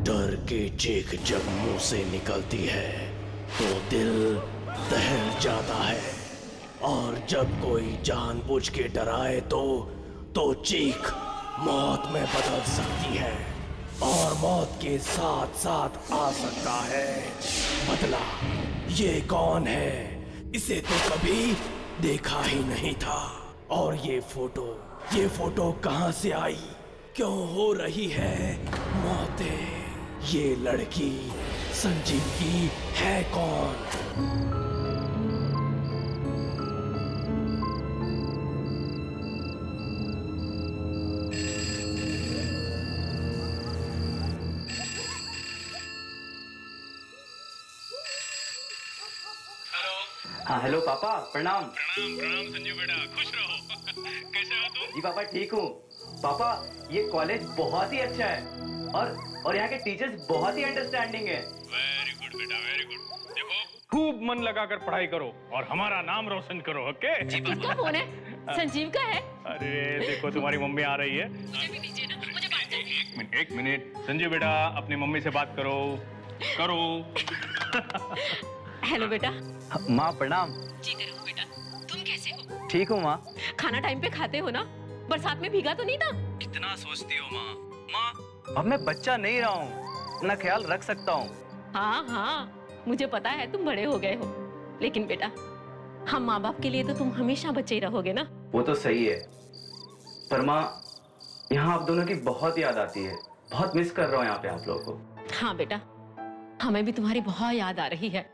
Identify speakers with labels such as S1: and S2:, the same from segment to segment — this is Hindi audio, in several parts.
S1: डर की चीख जब मुंह से निकलती है तो दिल दहल जाता है, और जब कोई जानबूझ के डराए तो चीख मौत में बदल सकती है, और मौत के साथ साथ आ सकता है बदला। ये कौन है? इसे तो कभी देखा ही नहीं था। और ये फोटो कहाँ से आई? क्यों हो रही है मौतें? ये लड़की संजीव की है कौन?
S2: हाँ हेलो पापा, प्रणाम।
S3: प्रणाम प्रणाम संजीव बेटा, खुश रहो। कैसे हो तुम?
S2: जी पापा ठीक हूँ। पापा ये कॉलेज बहुत ही अच्छा है और यहाँ के टीचर्स बहुत ही अंडरस्टैंडिंग है।
S3: वेरी गुड बेटा, वेरी गुड। देखो खूब मन लगाकर पढ़ाई करो और हमारा नाम रोशन करो, ओके?
S4: किसका फोन है? संजीव का है।
S3: अरे देखो तुम्हारी मम्मी आ रही है।
S4: मुझे भी दीजिए ना, मुझे बात करनी है।
S3: एक मिनट संजीव बेटा, अपनी मम्मी से बात करो करो।
S4: हेलो बेटा।
S2: माँ प्रणाम।
S4: जीते रहो बेटा। तुम कैसे हो?
S2: ठीक हूँ माँ।
S4: खाना टाइम पे खाते हो ना? बरसात में भीगा तो नहीं था?
S2: कितना सोचती हो माँ। अब मैं बच्चा नहीं रहा हूँ, अपना ख्याल रख सकता हूँ।
S4: हाँ हाँ, मुझे पता है तुम बड़े हो गए हो, लेकिन बेटा हम माँ बाप के लिए तो तुम हमेशा बच्चे ही रहोगे ना।
S2: वो तो सही है, पर माँ यहाँ आप दोनों की बहुत याद आती है। बहुत मिस कर रहा हूँ यहाँ पे आप लोगों को।
S4: हाँ बेटा, हमें भी तुम्हारी बहुत याद आ रही है।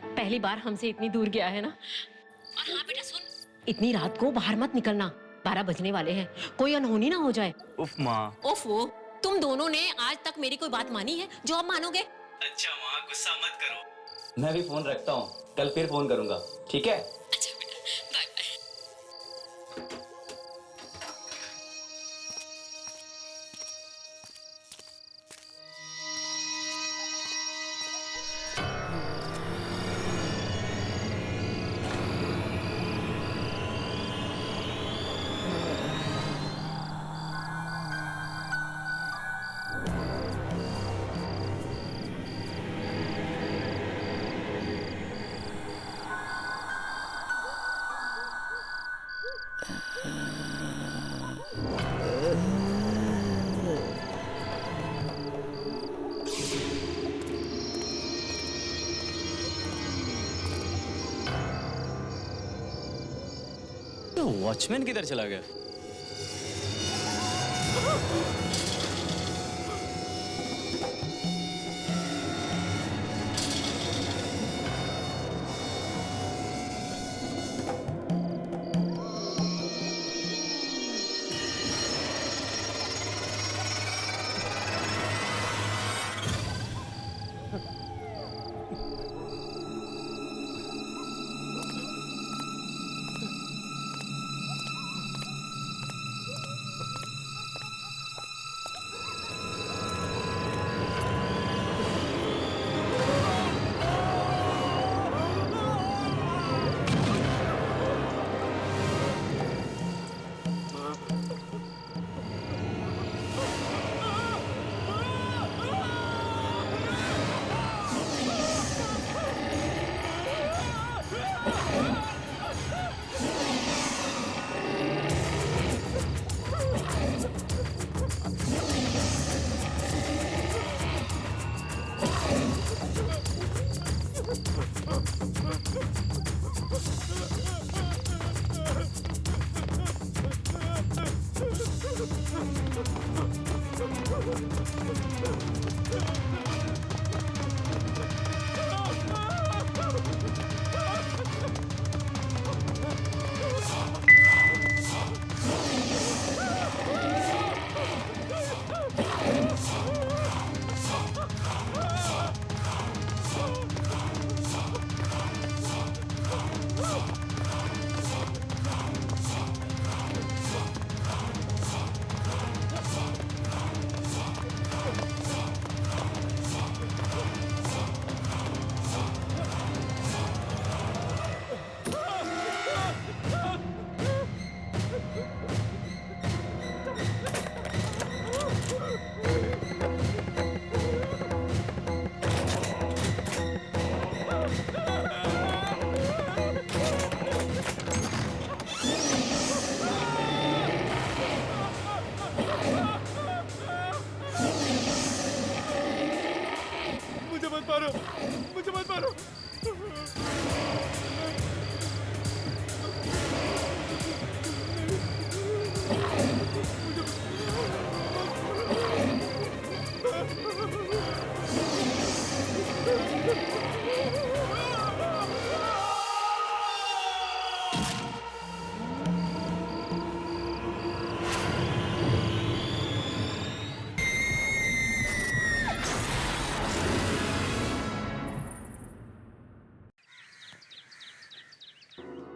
S4: पहली बार हमसे इतनी दूर गया है ना। और हाँ बेटा सुन, इतनी रात को बाहर मत निकलना, 12 बजने वाले हैं, कोई अनहोनी ना हो जाए।
S2: उफ माँ।
S4: ओफो, तुम दोनों ने आज तक मेरी कोई बात मानी है जो अब मानोगे?
S2: अच्छा माँ गुस्सा मत करो। मैं भी फोन रखता हूँ, कल फिर फोन करूंगा, ठीक है?
S4: अच्छा बेटा, बाय बाय।
S5: वॉचमैन किधर चला गया?
S3: मारो।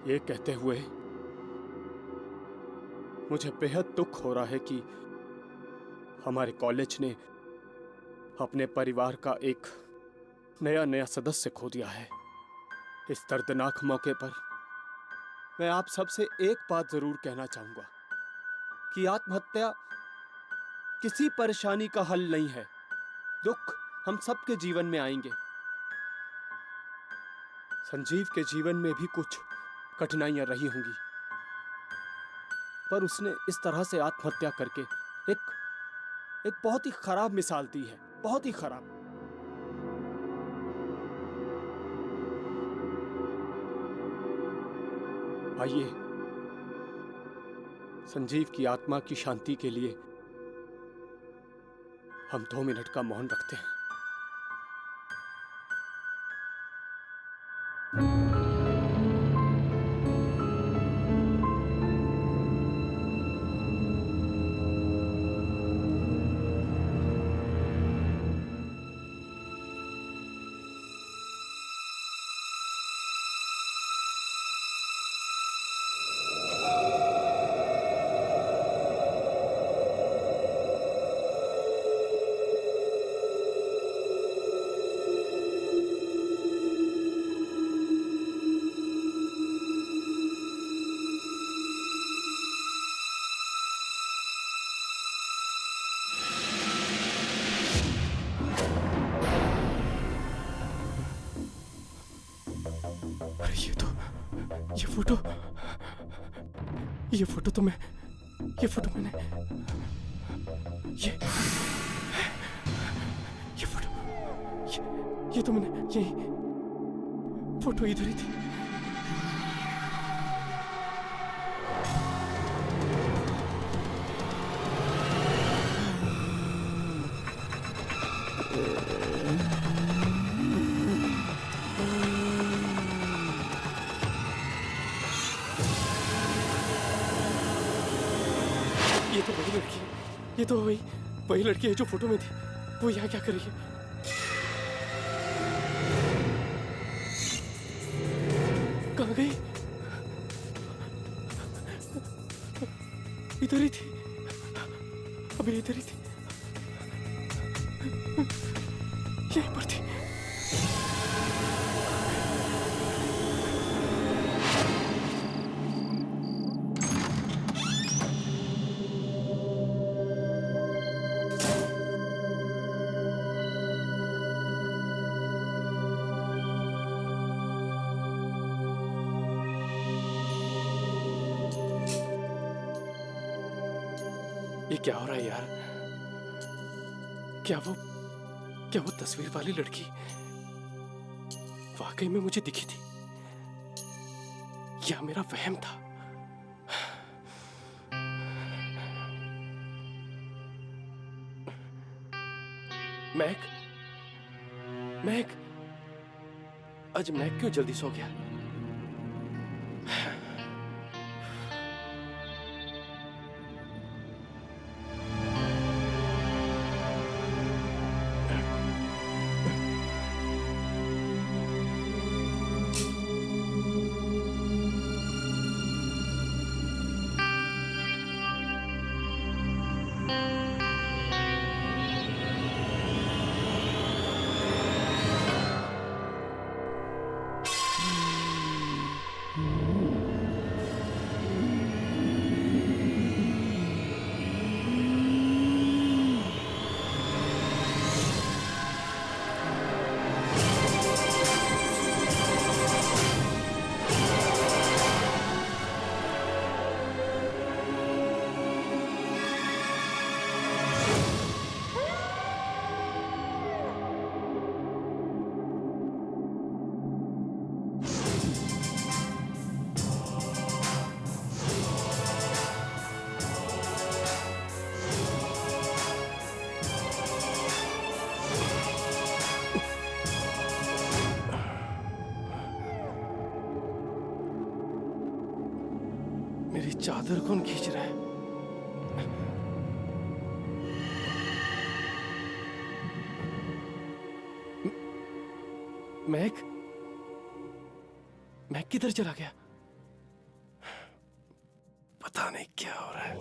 S6: ये कहते हुए मुझे बेहद दुख हो रहा है कि हमारे कॉलेज ने अपने परिवार का एक नया सदस्य खो दिया है। इस दर्दनाक मौके पर मैं आप सबसे एक बात जरूर कहना चाहूंगा कि आत्महत्या किसी परेशानी का हल नहीं है। दुख हम सबके जीवन में आएंगे। संजीव के जीवन में भी कुछ कठिनाइयां रही होंगी, पर उसने इस तरह से आत्महत्या करके एक बहुत ही खराब मिसाल दी है, बहुत ही खराब। आइए संजीव की आत्मा की शांति के लिए हम 2 मिनट का मौन रखते हैं। ये फोटो मैंने ये तो मैंने यही फोटो इधर ही थी। ये तो वही लड़की है, ये तो वही लड़की है जो फोटो में थी। वो यहाँ क्या कर रही है? कहाँ गई? इधर ही थी, अभी इधर ही थी, यहीं पर थी। ये क्या हो रहा है यार? क्या वो तस्वीर वाली लड़की वाकई में मुझे दिखी थी या मेरा वहम था? मैक आज मैक क्यों जल्दी सो गया? चादर कौन खींच रहा है? मैक मैक किधर चला गया? पता नहीं क्या हो रहा है।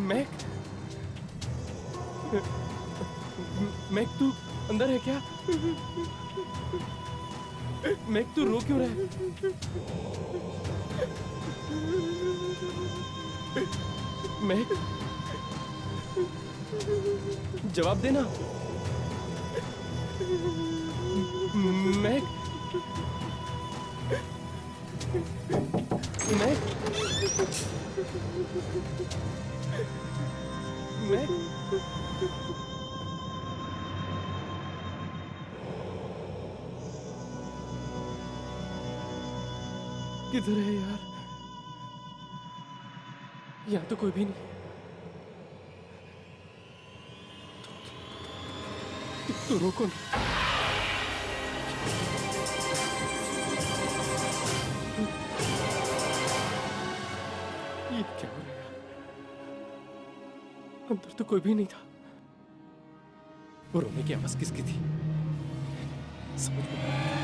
S6: मैक मैक तू अंदर है क्या? मैक तू रो क्यों रहा है? मैक जवाब देना। मैक मैक मैक किधर है यार? यहाँ तो कोई भी नहीं। तो रोको ना। ये क्या हो रहा है? अंदर तो कोई भी नहीं था। वो रोने की आवाज किसकी थी? समझ में नहीं आ रहा।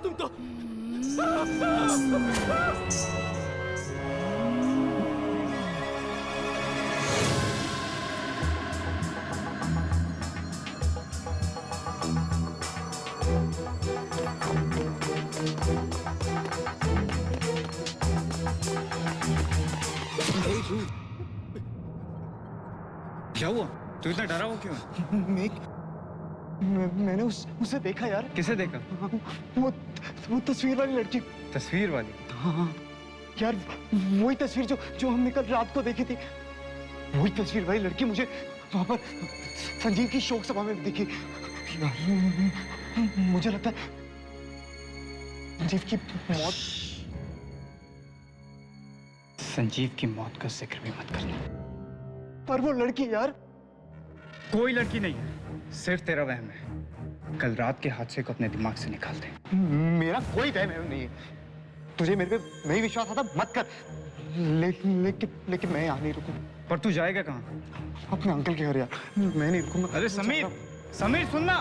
S6: तुम तो
S7: क्या हुआ? तू इतना डरा हुआ क्यों है?
S8: मैंने उसे देखा यार।
S7: किसे देखा?
S8: वो तस्वीर वाली लड़की।
S7: तस्वीर वाली?
S8: हाँ यार, वही तस्वीर जो हमने कल रात को देखी थी। वही तस्वीर वाली लड़की मुझे वहां पर संजीव की शोक सभा में दिखी। यार मुझे लगता है संजीव की मौत।
S7: संजीव की मौत का जिक्र भी मत करना।
S8: पर वो लड़की यार।
S7: कोई लड़की नहीं है, सिर्फ तेरा वहम है। कल रात के हादसे को अपने दिमाग से निकाल दे।
S8: मेरा कोई वहम नहीं है। तुझे मेरे पे नहीं विश्वास आता मत कर। लेकिन मैं यहाँ नहीं रुकूं।
S7: पर तू जाएगा कहाँ?
S8: अपने अंकल के घर यार। मैं नहीं रुकूंगा।
S7: अरे समीर, समीर सुनना।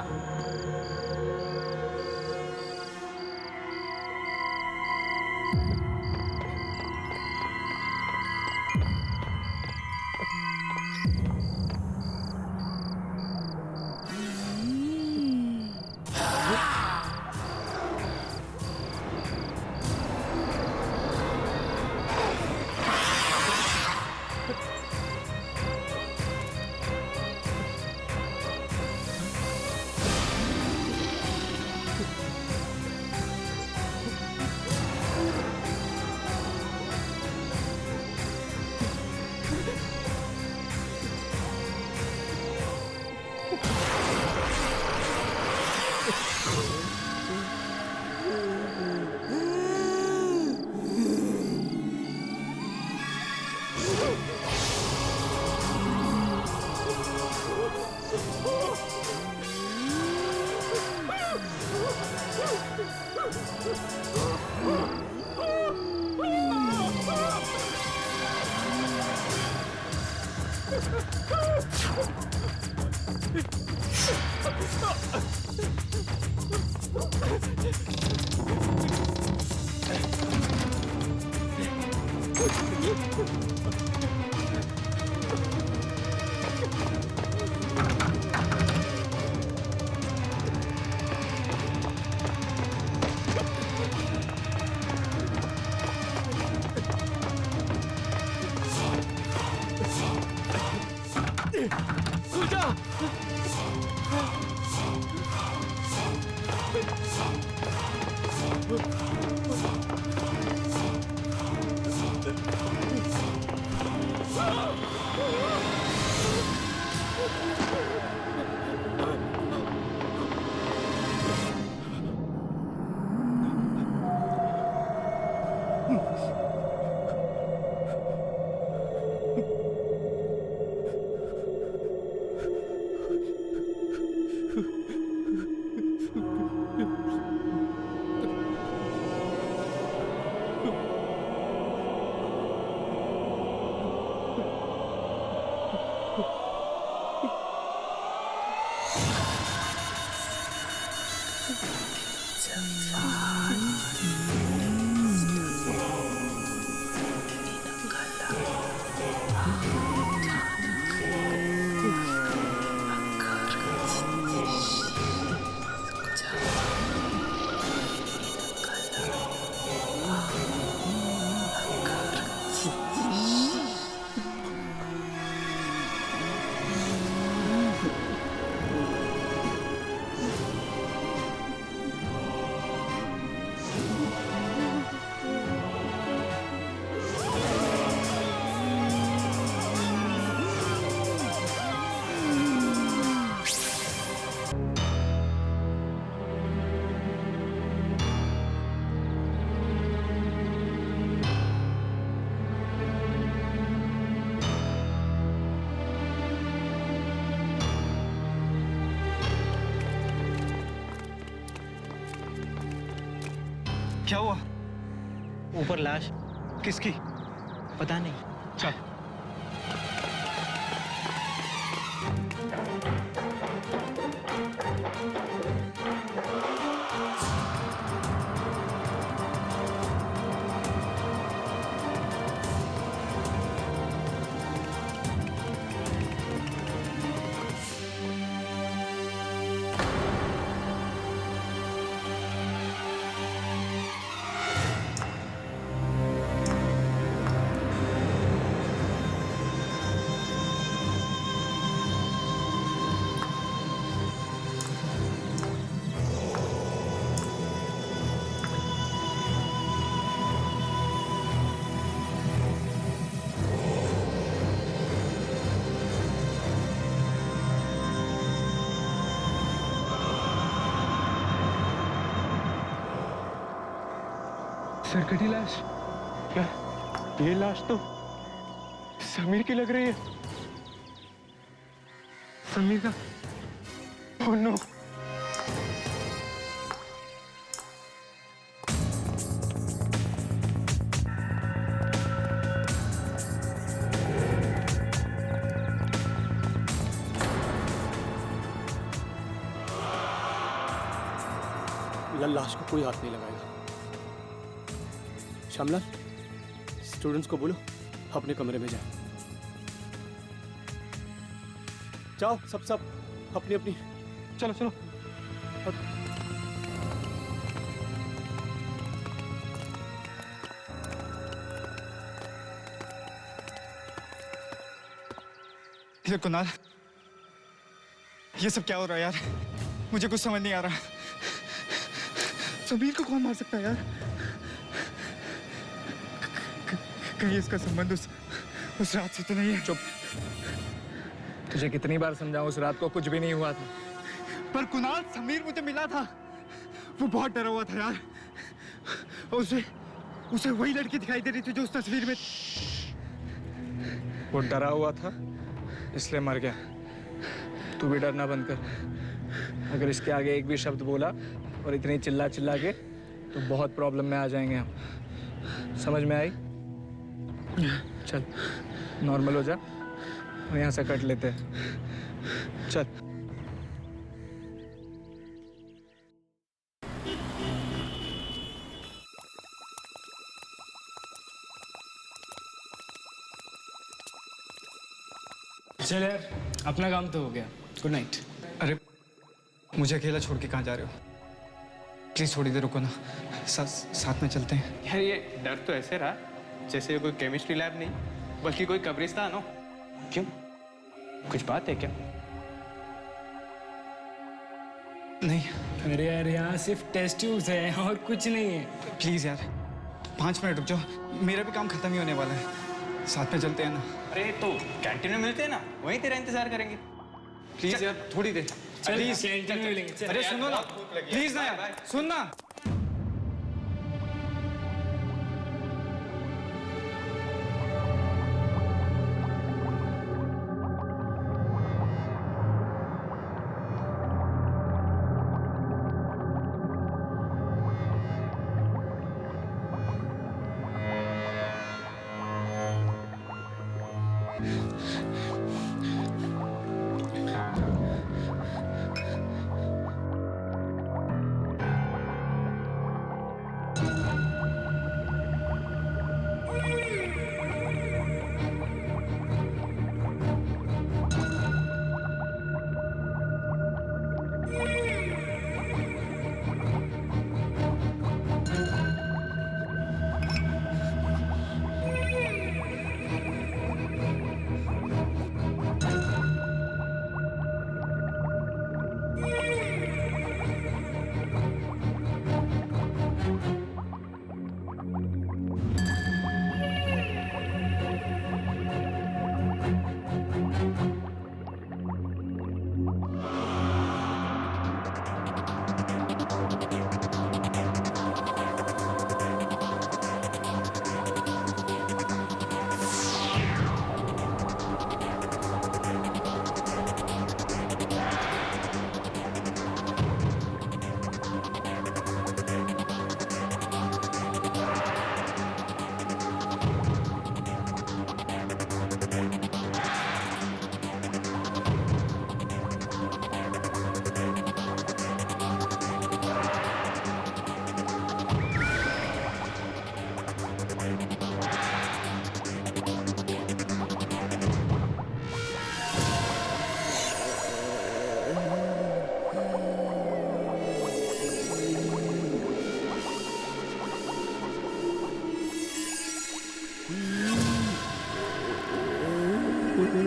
S7: क्या हुआ?
S8: ऊपर लाश।
S7: किसकी?
S8: पता नहीं।
S7: चल।
S8: सरकटी लाश। क्या ये लाश तो समीर की लग रही है। समीर का। Oh no.
S6: लाश को कोई हाथ नहीं लगाएगा। श्यामलाल, स्टूडेंट्स को बोलो अपने कमरे में जाए। जाओ सब अपनी अपनी।
S8: चलो चलो।
S7: ये कुणाल, ये सब क्या हो रहा है यार? मुझे कुछ समझ नहीं आ रहा। समीर को कौन मार सकता है यार? कहीं इसका संबंध उस रात से तो नहीं है?
S9: चुप। तुझे कितनी बार समझाऊं, उस रात को कुछ भी नहीं हुआ था।
S7: पर कुणाल, समीर मुझे मिला था। वो बहुत डरा हुआ था यार। उसे वही लड़की दिखाई दे रही थी जो उस तस्वीर में।
S9: वो डरा हुआ था इसलिए मर गया। तू भी डरना बंद कर। अगर इसके आगे एक भी शब्द बोला और इतनी चिल्ला के तो बहुत प्रॉब्लम में आ जाएंगे हम। समझ में आई? चल नॉर्मल हो जा और यहाँ से कट लेते हैं। चल।
S5: चल यार, अपना काम तो हो गया। Good night.
S7: अरे मुझे अकेला छोड़ के कहाँ जा रहे हो? प्लीज थोड़ी देर रुको ना, साथ में चलते हैं।
S10: यार ये डर तो ऐसे रहा जैसे कोई केमिस्ट्री लैब नहीं बल्कि कोई कब्रिस्तान हो। क्यों, कुछ बात है क्या?
S7: नहीं।
S5: अरे यार, यहाँ सिर्फ टेस्ट ट्यूब्स है और कुछ नहीं है।
S7: प्लीज यार 5 मिनट रुक जाओ, मेरा भी काम खत्म ही होने वाला है। साथ में चलते हैं ना।
S10: अरे तो कैंटीन में मिलते हैं ना, वहीं तेरा इंतजार करेंगे।
S7: प्लीज यार थोड़ी देर।
S5: प्लीज कैंटीन में मिलेंगे।
S7: अरे सुनो ना प्लीज ना यार, सुन ना।
S6: कौन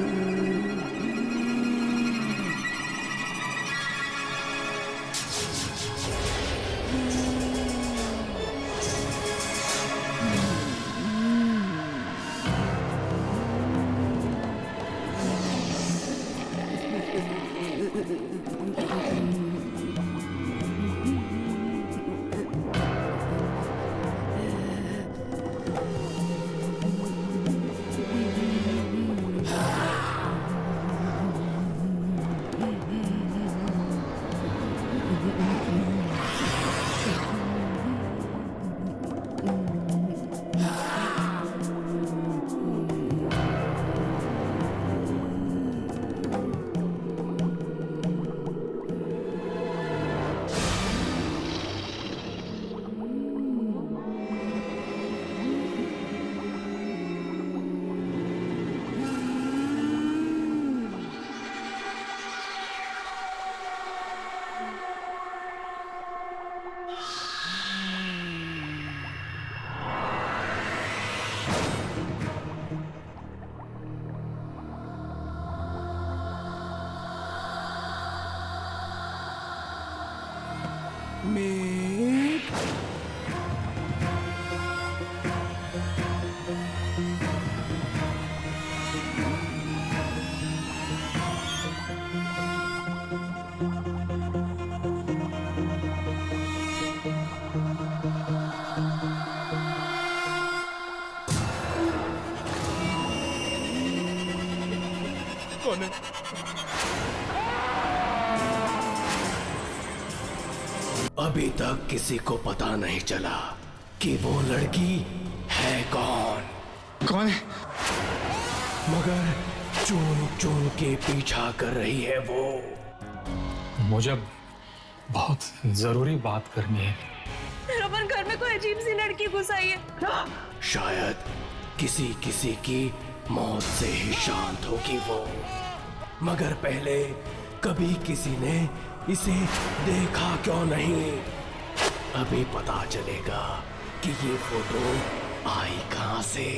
S6: है?
S1: अभी तक किसी को पता नहीं चला कि वो लड़की है कौन।
S8: कौन है?
S1: मगर चुन चुन के पीछा कर रही है वो।
S5: मुझे बहुत जरूरी बात करनी है।
S11: अपन घर में कोई अजीब सी लड़की घुस आई है।
S1: शायद किसी किसी की मौत से ही शांत होगी वो, मगर पहले कभी किसी ने इसे देखा क्यों नहीं। अभी पता चलेगा कि ये फोटो आई कहां से।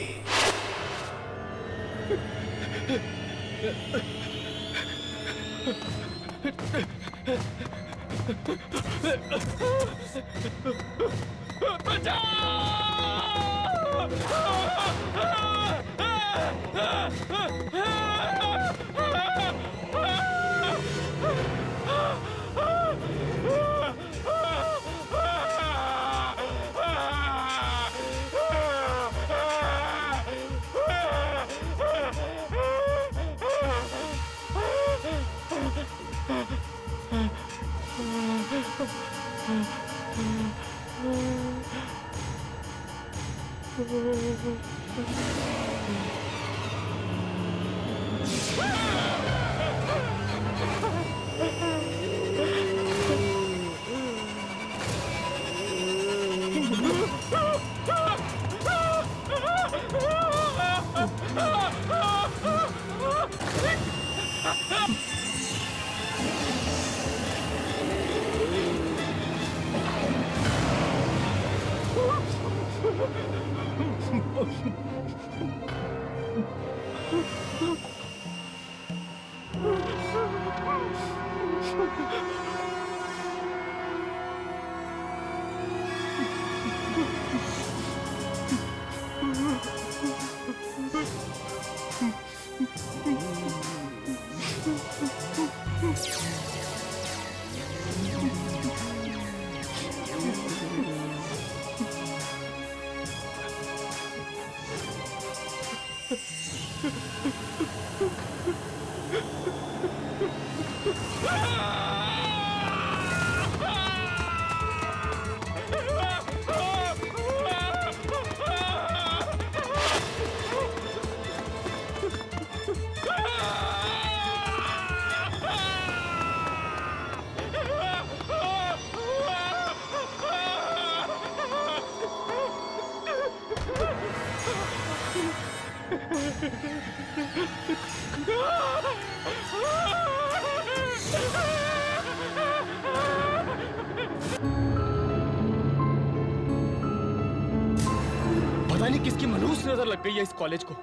S6: पता नहीं किसकी मनहूस नजर लग गई है इस कॉलेज को।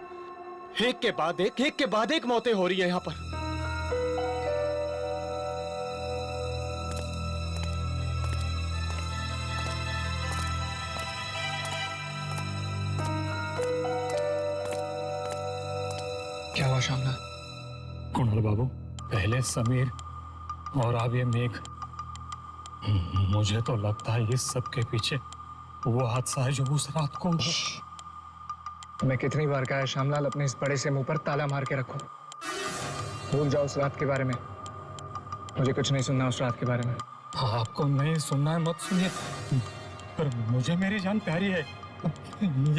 S6: एक के बाद एक मौतें हो रही है यहाँ पर।
S9: क्या हुआ श्यामलाल?
S12: कुणाल बाबू, पहले समीर और अब ये मेघ। मुझे तो लगता है इस सब के पीछे वो हादसा है जो उस रात को।
S9: मैं कितनी बार कहा है श्यामलाल, अपने इस बड़े से मुंह पर ताला मार के रखो। भूल जाओ उस रात के बारे में। मुझे कुछ नहीं सुनना उस रात के बारे में।
S12: आपको नहीं सुनना है मत सुनिए, पर मुझे मेरी जान प्यारी है।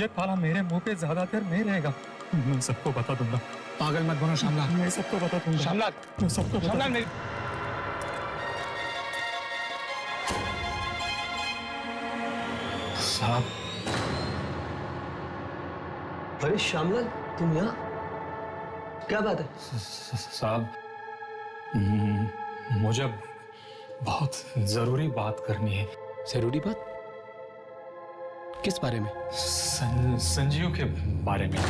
S12: ये ताला मेरे मुंह पे ज्यादा देर नहीं रहेगा। मैं सबको बता दूंगा।
S9: पागल मत बनो श्यामलाल।
S12: मैं सबको बता दूंगा।
S9: श्यामलाल,
S12: मैं सबको बता
S9: श्यामलाल मेरी
S12: साहब।
S1: अरे श्यामलाल, तुम यहाँ? क्या बात है?
S12: साहब, मुझे बहुत जरूरी बात करनी है।
S6: जरूरी बात? किस बारे में?
S12: संजीव के बारे में।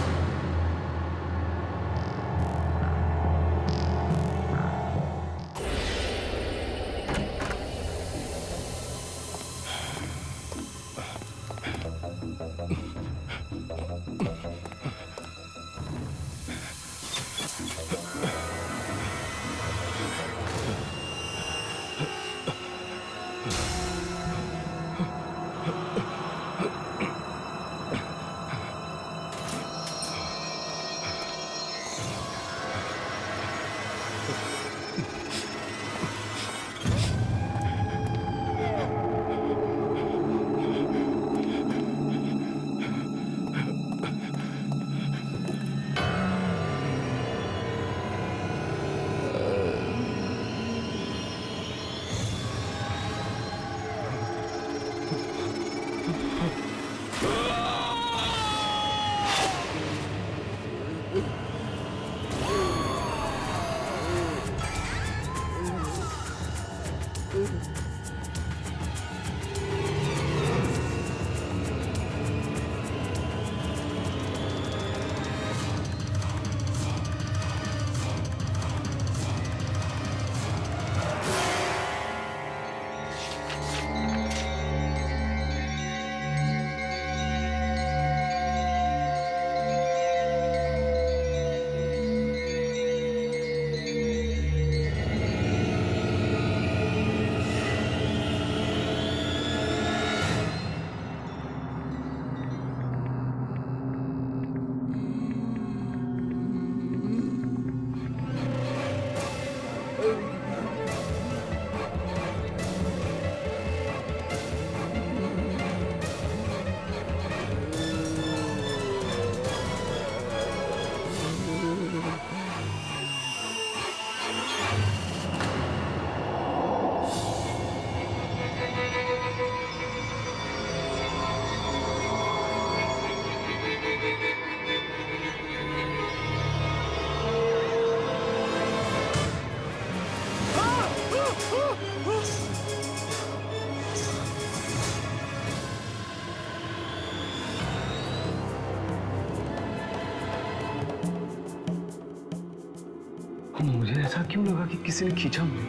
S2: मुझे ऐसा क्यों लगा कि किसी ने खींचा मुझे?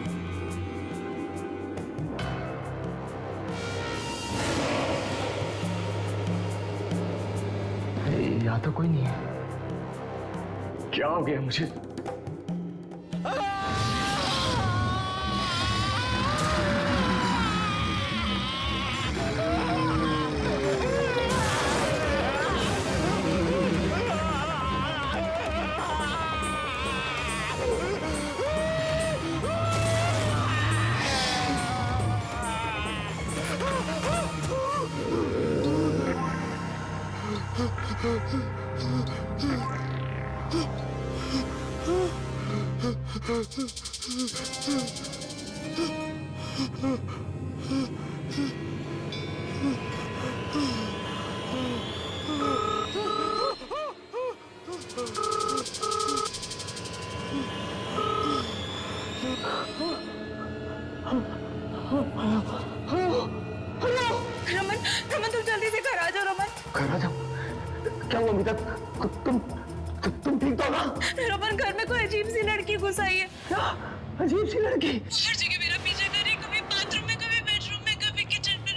S2: यहाँ तो कोई नहीं है। क्या हो गया मुझे?
S11: रमन, तुम जल्दी से घर आ जाओ। रमन,
S2: घर आ जाओ? क्या हुआ अमिता? तुम
S8: तुम ठीक तो ना?
S11: रमन, घर में कोई अजीब सी लड़की घुस आई है।
S8: क्या अजीब सी लड़की?
S11: हर जगह मेरा पीछा कर रही, कभी बाथरूम में, कभी बेडरूम में, कभी किचन में।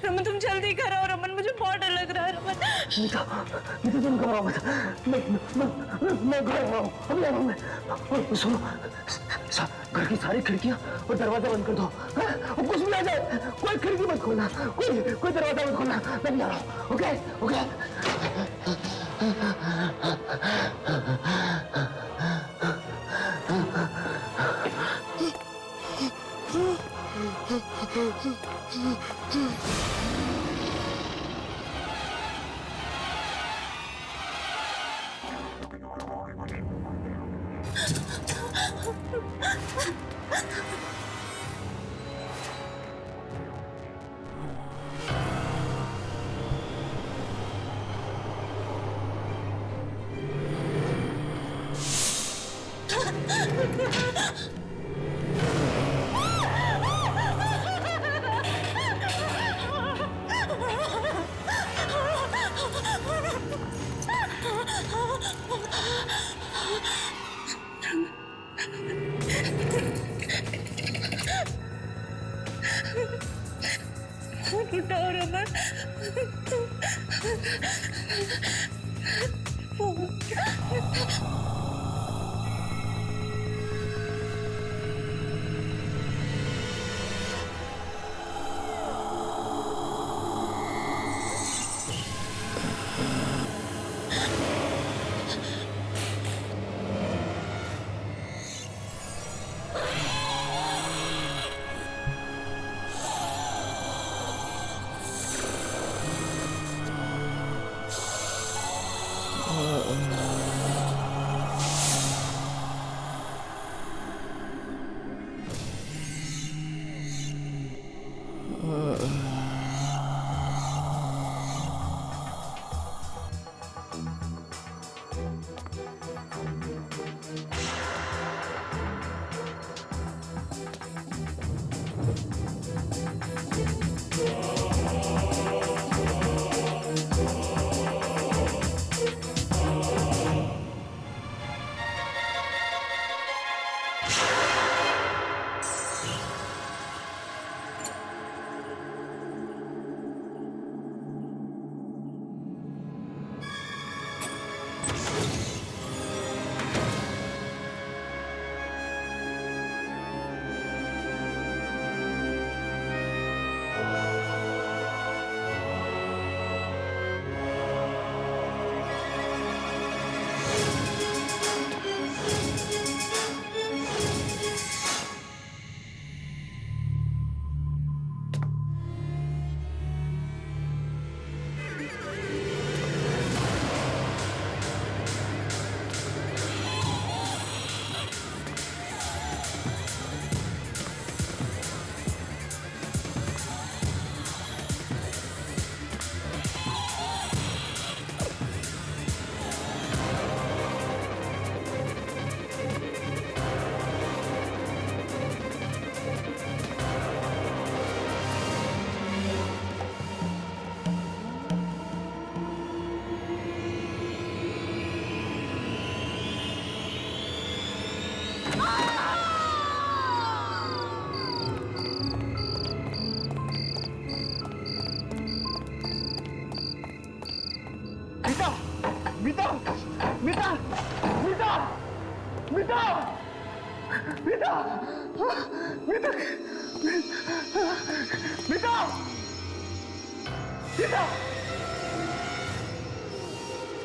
S11: रमन तुम जल्दी घर आओ। रमन मुझे बहुत डर लग रहा है। रमन
S8: मीता तुम घबराओ मत। मैं घर आ रहा हूँ, अभी आ रहा हूँ मैं। सुनो, घर की सारी खिड़कियाँ और दरवाजा बंद कर दो। और कुछ भी आ जाए कोई खिड़की मत खोलना, कोई दरवाजा मत खोलना। मैं भी आ रहा हूँ। Okay okay.
S11: उठाओ रमन।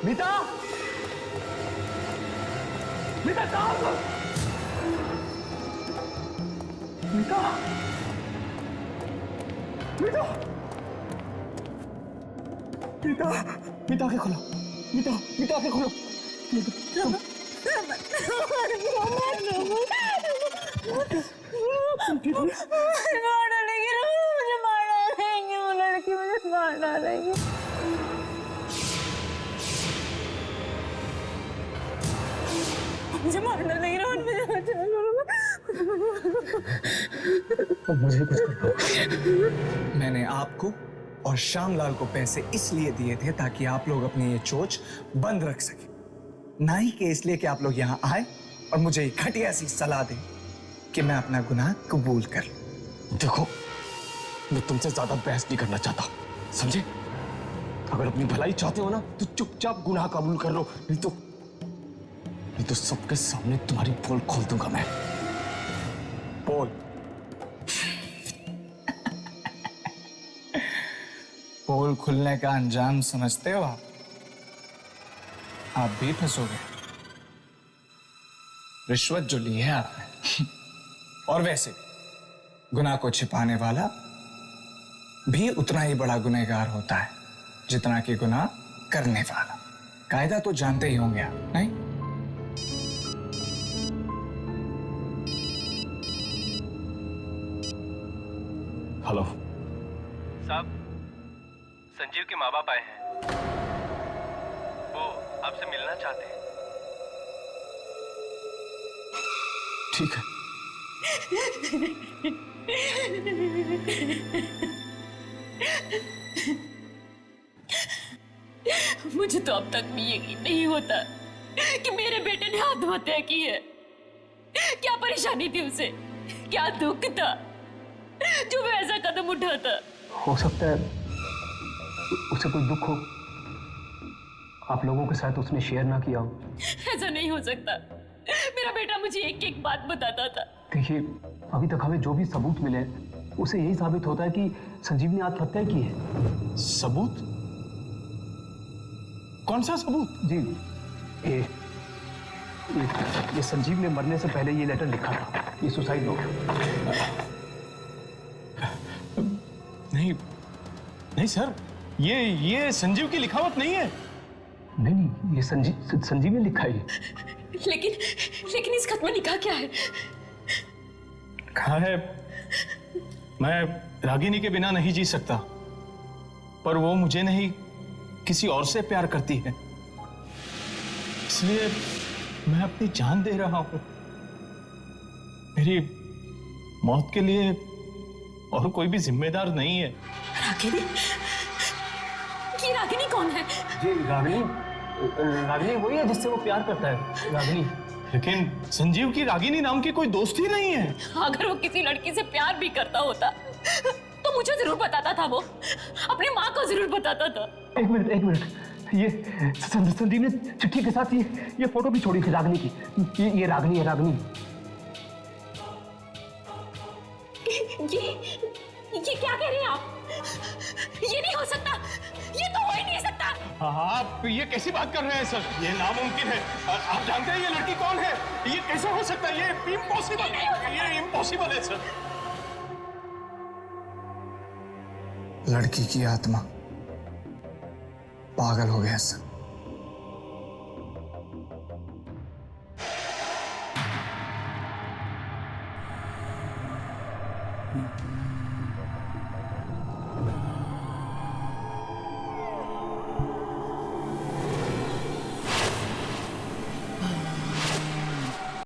S8: मीता मीता कहाँ हो? मीता मीता मीता मीता आंखें खोलो। मीता आंखें खोलो।
S11: मार डालेंगे, मुझे मार डालेंगे, वो लड़की मुझे मार डालेंगे। मुझे मार डालेंगे रोहन,
S9: मुझे कुछ कर दो। मैंने आपको और श्यामलाल को पैसे इसलिए दिए थे ताकि आप लोग अपनी ये चोच बंद रख सके, ना ही कि इसलिए कि आप लोग यहाँ आए और मुझे एक घटिया सी सलाह दें कि मैं अपना गुनाह कबूल कर लूं।
S6: देखो, मैं तुमसे ज्यादा बहस नहीं करना चाहता, समझे? अगर अपनी भलाई चाहते हो ना तो चुपचाप गुनाह कबूल कर लो, नहीं तो सबके सामने तुम्हारी पोल खोल दूंगा मैं। पोल
S9: पोल खुलने का अंजाम समझते हो आप भी फंसोगे। रिश्वत जो ली है आपने, और वैसे गुनाह को छिपाने वाला भी उतना ही बड़ा गुनहगार होता है जितना कि गुनाह करने वाला। कायदा तो जानते ही होंगे आप, नहीं?
S6: हेलो
S10: साहब, संजीव के माँ बाप आए हैं, वो आपसे मिलना चाहते हैं।
S6: ठीक है।
S11: मुझे तो अब तक भी यकीन नहीं होता कि मेरे बेटे ने आत्महत्या की है। क्या परेशानी थी उसे, क्या दुख था जो वो ऐसा कदम उठाता?
S8: हो सकता है उसे कोई दुख हो, आप लोगों के साथ उसने शेयर ना किया हो।
S11: ऐसा नहीं हो सकता। मेरा बेटा मुझे एक एक बात बताता था।
S8: देखिए, अभी तक हमें जो भी सबूत मिले उसे यही साबित होता है कि संजीव ने आत्महत्या की है।
S6: सबूत? कौन सा सबूत? जी, ये संजीव ने मरने से पहले ये लेटर लिखा था, ये सुसाइड नोट।
S3: नहीं सर, ये संजीव की लिखावट नहीं है।
S8: नहीं, ये संजीव ने लिखा है।
S11: लेकिन इस खत में लिखा क्या है?
S3: कहा है, मैं रागिनी के बिना नहीं जी सकता, पर वो मुझे नहीं किसी और से प्यार करती है, इसलिए मैं अपनी जान दे रहा हूं। मेरी मौत के लिए और कोई भी जिम्मेदार नहीं है।
S11: रागिनी? ये रागिनी कौन है?
S8: जी, रागिनी वही है जिससे वो प्यार करता है, रागिनी।
S3: लेकिन संजीव की रागिनी नाम की कोई दोस्त ही नहीं है।
S11: अगर वो किसी लड़की से प्यार भी करता होता तो मुझे जरूर बताता था, वो अपनी माँ को जरूर बताता था।
S8: एक मिनट, ये संजीव ने चिट्ठी के साथ ये फोटो भी छोड़ी थी रागिनी की। ये रागिनी है, रागिनी।
S11: ये क्या कह रहे हैं आप? ये नहीं हो सकता, ये तो हो ही नहीं सकता।
S3: आप ये कैसी बात कर रहे हैं सर? ये नामुमकिन है। आप जानते हैं ये लड़की कौन है? ये कैसे हो सकता है? ये इम्पॉसिबल है, ये इम्पॉसिबल है सर।
S9: लड़की की आत्मा पागल हो गया सर।